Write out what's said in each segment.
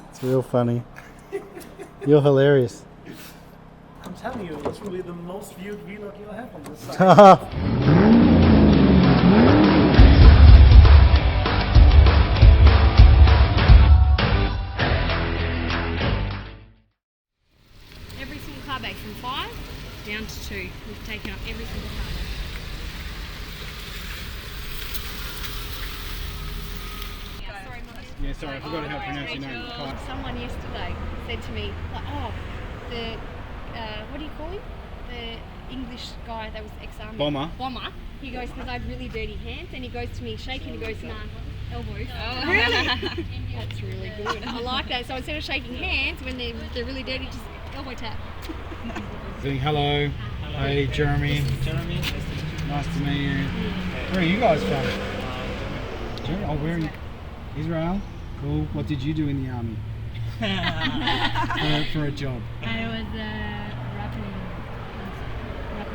It's real funny. You're hilarious. I'm telling you, it's really the most viewed vlog you'll have on this site. Every single car bag from 5 down to 2. We've taken up every single car bag. Yeah, sorry, I forgot how to pronounce your name. Rachel. Someone yesterday said to me, like, oh, the, what do you call him? The English guy that was ex-army. Bomber. He goes, because I have really dirty hands, and he goes to me, shaking, he goes, nah, elbows. Oh. Really? That's really good. I like that. So instead of shaking hands when they're really dirty, just elbow tap. Saying hello. Hey, Jeremy. Jeremy, Nice to meet you. Where are you guys from? Jeremy? Oh, where are you? Israel? Cool. What did you do in the army? For a job? I was a rapping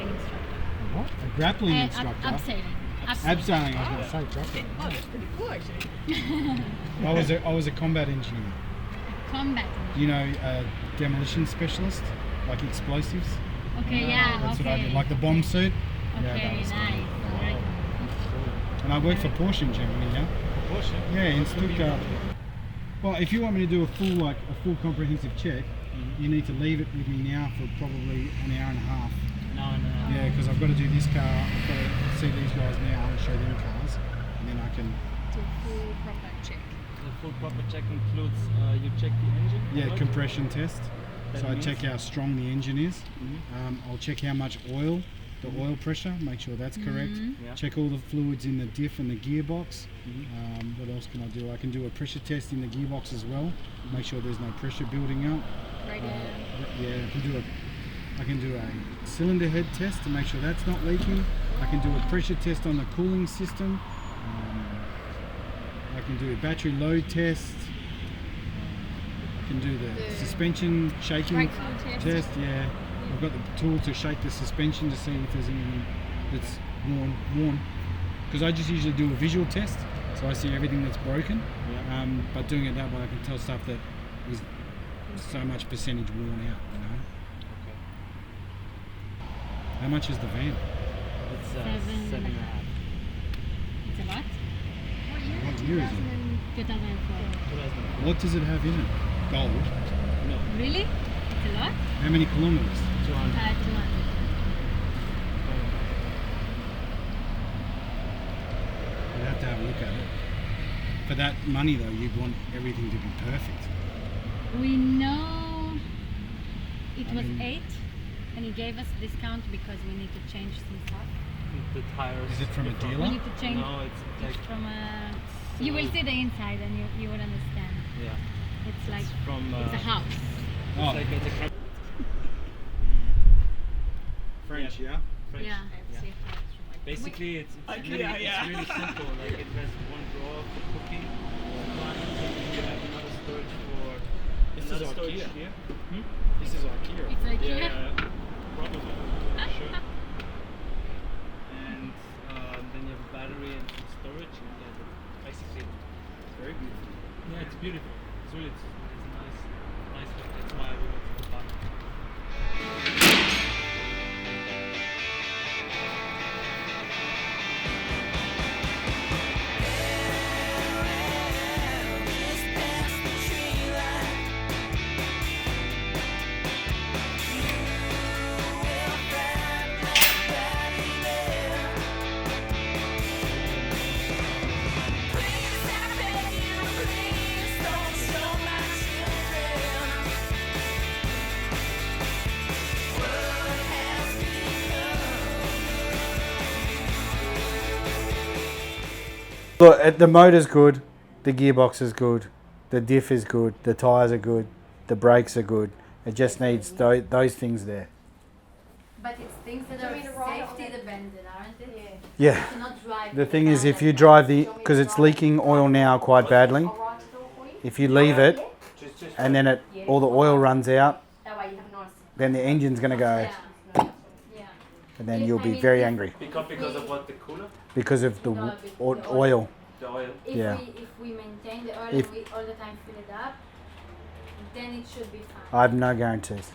instructor. What? A grappling instructor? Abseiling. Abseiling, I was going to say, grappling. Oh, that's pretty cool actually. I was a combat engineer. Combat. You know, a demolition specialist, like explosives. Okay, yeah. That's okay. what I did, like the bomb suit. Okay, Yeah, that was nice. cool. Very And I work for Porsche in Germany, yeah? Porsche? Yeah, in Stuttgart. Well, if you want me to do a full comprehensive check, you need to leave it with me now for probably an hour and a half. No. Yeah, because I've got to do this car, I've got to see these guys now and show them cars, and then I can... Do a full proper check. The full proper check includes you check the engine. Yeah, right? compression test. That So I means- check how strong the engine is. I'll check how much oil, the oil pressure, make sure that's correct. Yeah. Check all the fluids in the diff and the gearbox. What else can I do? I can do a pressure test in the gearbox as well. Make sure there's no pressure building up. Yeah, I can do a cylinder head test to make sure that's not leaking. I can do a pressure test on the cooling system. I can do a battery load test. I can do the suspension shaking Brake fluid test. Yeah, I've got the tool to shake the suspension to see if there's anything that's worn. Because I just usually do a visual test, so I see everything that's broken. Yeah. But doing it that way, I can tell stuff that is so much percentage worn out. You know. Okay. How much is the van? It's 7.5. It's a lot? What year is it? 2004. What does it have in it? Gold. No, Really? It's a lot? How many kilometers? 200. 200. I'd have to have a look at it. For that money though, you'd want everything to be perfect. We know it was mean- 8 and he gave us a discount because we need to change some stuff. The tires. Is it from a We dealer? need to change No, it's like from a... You will see the inside and you will understand. yeah. It's like, From it's a house. Oh, It's like it's a French, yeah? French. Yeah. Basically, it's really simple. Like it has one drawer for cooking, one, and then you have another storage for. This is another storage IKEA. here. This is IKEA. It's like Yeah, here. probably. Sure. And then you have a battery and some storage, and yeah, basically, It's very beautiful. yeah, it's beautiful. It's really, it's nice, nice. That's why we wanted to buy it. Look, the motor's good, the gearbox is good, the diff is good, the tyres are good, the brakes are good. It just needs those things there. But it's things that are safety dependent, aren't it? Yeah. You cannot drive The the thing is, car if you like drive that. because it's leaking oil now quite badly, if you leave it and then all the oil runs out, That way you have no then the engine's going to go, Yeah. and then you'll be very angry Because of what, the cooler? because of the No, oil. The oil. If Yeah. we maintain the oil If- and we all the time fill it up, then it should be fine. I have no guarantees.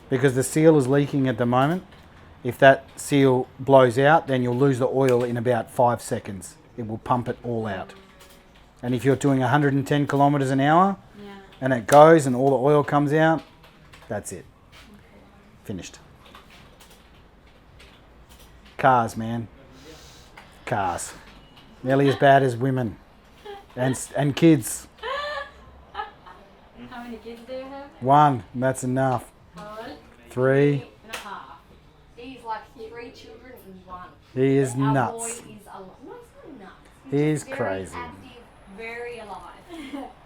Because the seal is leaking at the moment. If that seal blows out, then you'll lose the oil in about 5 seconds. It will pump it all out. And if you're doing 110 kilometers an hour and it goes and all the oil comes out, that's it. Finished. Cars, man. Cars. Nearly as bad as women and kids. How many kids do you have? 1, that's enough. 3. 3.5. He's like 3 children in 1. He is Our nuts. boy is alive. No, it's not nuts. He's very crazy. Active, very alive.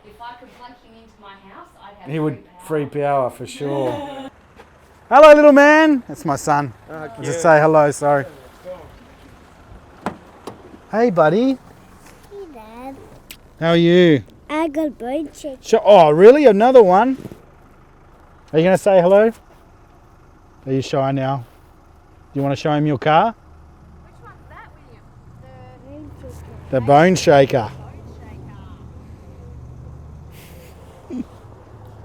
If I could plug him into my house, I'd have He would free free power for sure. Hello, little man. That's my son. Just say hello, sorry. Hey, buddy. Hey, Dad. How are you? I got bird chicken. Oh, really? Another one? Are you going to say hello? Are you shy now? Do you want to show him your car? Which one's that, William? Bird chicken. The bone shaker.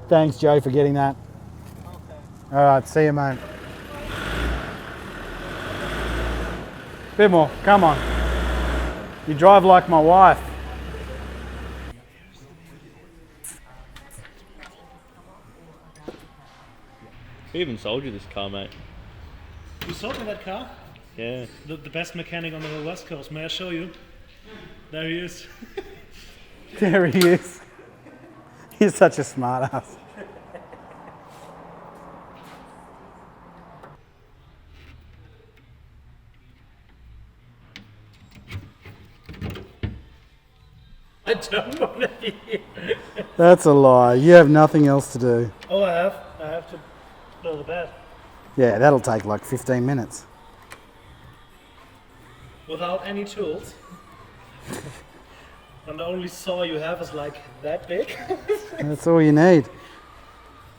Thanks, Joe, for getting that. All right, see you, mate. Bit more. Come on. You drive like my wife. Who even sold you this car, mate? You sold me that car? Yeah. The best mechanic on the whole West Coast. May I show you? There he is. There he is. He's such a smart ass. I don't want to be here. That's a lie. You have nothing else to do. Oh, I have to blow the bed. Yeah, that'll take like 15 minutes. Without any tools. And the only saw you have is like that big. That's all you need.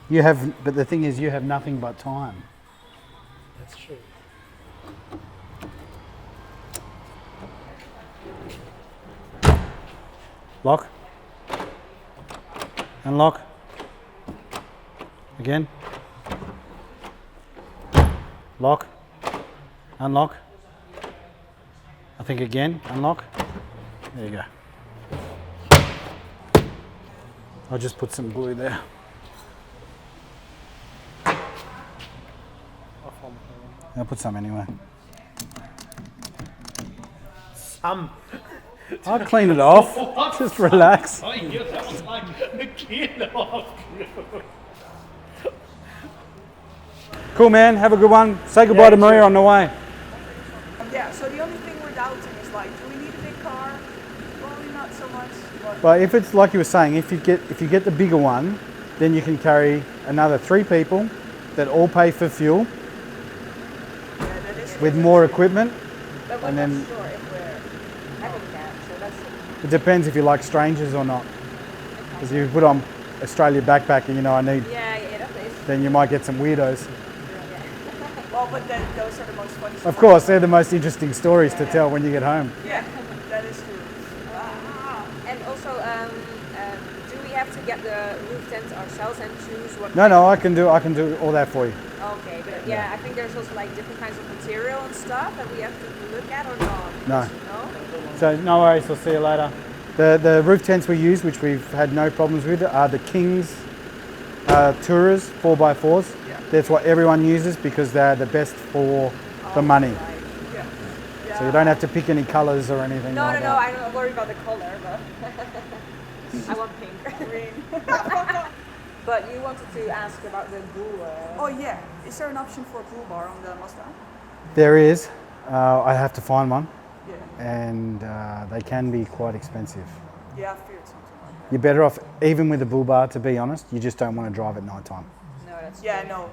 You have, but the thing is, you have nothing but time. That's true. Lock. Unlock. Again. Lock. Unlock. I think again. Unlock. There you go. I'll just put some glue there. I'll put some anyway. I'll clean it off. Just relax. Oh, yeah, that was like a kilo. Cool, man. Have a good one. Say goodbye to Maria on the way. Yeah, so the only thing we're doubting is like, do we need a big car? Probably not so much. But But if it's like you were saying, if you get the bigger one, then you can carry another 3 people that all pay for fuel yeah, that is. with more equipment. But we're and not then- sure if we're having that, so that's it. It depends if you like strangers or not. Because if you put on Australia backpack and I need, Yeah, that is. then you might get some weirdos. Well, but then those are the most funny. Of course, they're the most interesting stories to tell when you get home. Yeah, that is true. And also, do we have to get the roof tent ourselves and choose what? No, I can do all that for you. Okay, but yeah, I think there's also like different kinds of material and stuff that we have to look at or not. No. No. So no worries, I'll see you later. The roof tents we use, which we've had no problems with, are the King's Tourers 4x4s. That's what everyone uses because they're the best for the money. Yeah. So you don't have to pick any colours or anything No, like no, that. I'm not worried about the color, but I want pink. Green. But you wanted to ask about the blue. Oh yeah, is there an option for a pool bar on the Mustang? There is. I have to find one, Yeah. and they can be quite expensive. Yeah, I feared something like that. You're better off, even with a bull bar, to be honest, you just don't want to drive at night time. No, that's Yeah, no.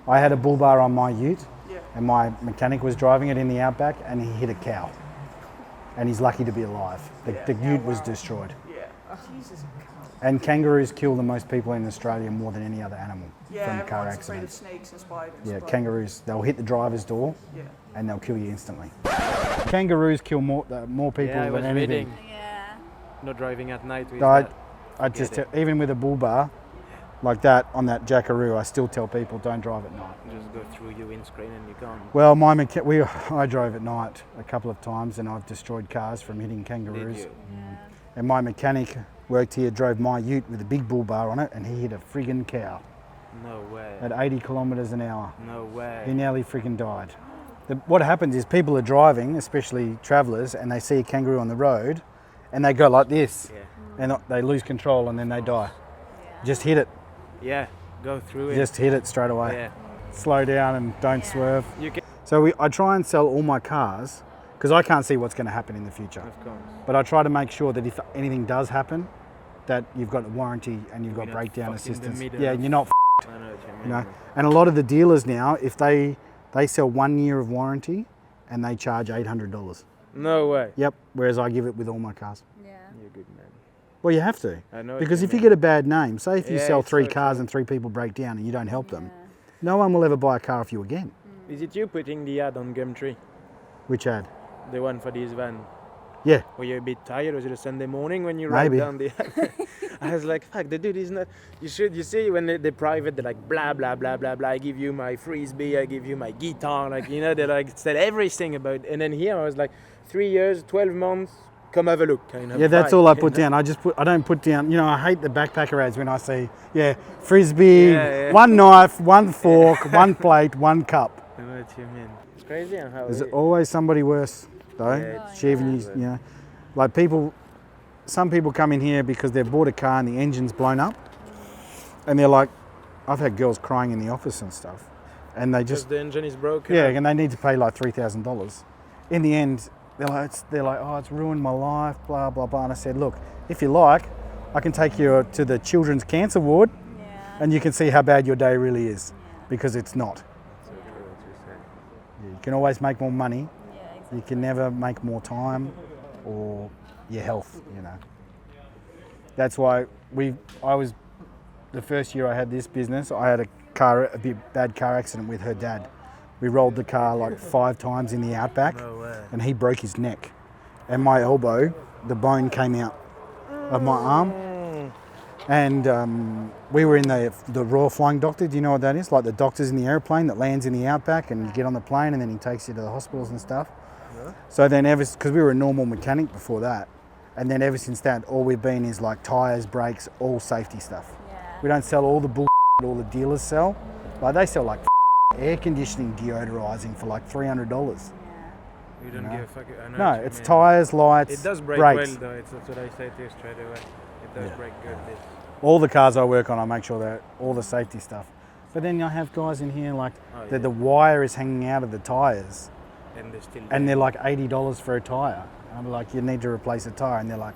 I had a bull bar on my ute, Yeah. and my mechanic was driving it in the Outback, and he hit a cow. And he's lucky to be alive. The ute was destroyed. Yeah. Jesus. And kangaroos kill the most people in Australia more than any other animal Yeah, from car everyone's afraid of accidents. snakes and spiders. Yeah, but- kangaroos, they'll hit the driver's door Yeah. and they'll kill you instantly. Kangaroos kill more people Yeah, I than was anything. reading. Not driving at night with Died that. I just even with a bull bar like that on that jackaroo, I still tell people don't drive at night. Just go through your windscreen and you're gone. Well, I drove at night a couple of times and I've destroyed cars from hitting kangaroos. Did you? And my mechanic worked here, drove my ute with a big bull bar on it, and he hit a friggin' cow No way. at 80 kilometres an hour. No way. He nearly friggin' died. What happens is people are driving, especially travellers, and they see a kangaroo on the road, and they go like this, Yeah. and they lose control, and then they die. Just hit it. Yeah. Go through it. Just hit it straight away. Yeah. Slow down and don't swerve. You can. So I try and sell all my cars because I can't see what's going to happen in the future. Of course. But I try to make sure that if anything does happen, that you've got a warranty and you've got not breakdown fucked in the assistance. middle Yeah, of- you're not, I know what you mean. you know. And a lot of the dealers now, if they sell 1 year of warranty and they charge $800. No way. Yep. Whereas I give it with all my cars. Yeah. You're a good man. Well, you have to. I know what Because you if you mean. get a bad name, say if you Yeah, sell it's 3 so cars true. and 3 people break down and you don't help them, no one will ever buy a car off you again. Is it you putting the ad on Gumtree? Which ad? The one for this van? Yeah. Were you a bit tired? Was it a Sunday morning when you Maybe. wrote down the ad? I was like, fuck, the dude is not... You see when they're private, they're like, blah, blah, blah, blah, blah. I give you my frisbee, I give you my guitar. Like, you know, they like said everything about... And then here I was like, 3 years, 12 months, come have a look. Kind of Yeah, that's vibe, all I you put know? down. I don't put down, I hate the backpacker ads when I see, frisbee, Yeah. 1 knife, 1 fork, 1 plate, 1 cup. I know what you mean. It's crazy how... There's always somebody worse, though. Yeah, She even used, like some people come in here because they've bought a car and the engine's blown up. And they're like, I've had girls crying in the office and stuff. And they Because just, the engine is broken. and they need to pay like $3,000. In the end, they're like, oh, it's ruined my life, blah, blah, blah. And I said, look, if you like, I can take you to the children's cancer ward and you can see how bad your day really is, because it's not. So true what you say. You can always make more money. You can never make more time or your health, That's why the first year I had this business, I had a bad car accident with her dad. We rolled the car like 5 times in the Outback, No way. and he broke his neck. And my elbow, the bone came out of my arm. And we were in the Royal Flying Doctor. Do you know what that is? Like the doctor's in the airplane that lands in the Outback, and you get on the plane and then he takes you to the hospitals and stuff. Yeah. So then because we were a normal mechanic before that, and then ever since that, all we've been is like tyres, brakes, all safety stuff. We don't sell all the bull all the dealers sell. Like they sell like air conditioning deodorizing for like $300. You don't give a fuck. I know No, what you it's mean. tyres, lights, It does break brakes. well though. That's what I say to you straight away. It does break good. All the cars I work on, I make sure that all the safety stuff. But then I have guys in here like that the wire is hanging out of the tyres, And they're still and they're like $80 for a tyre. I'm like, you need to replace a tyre, and they're like,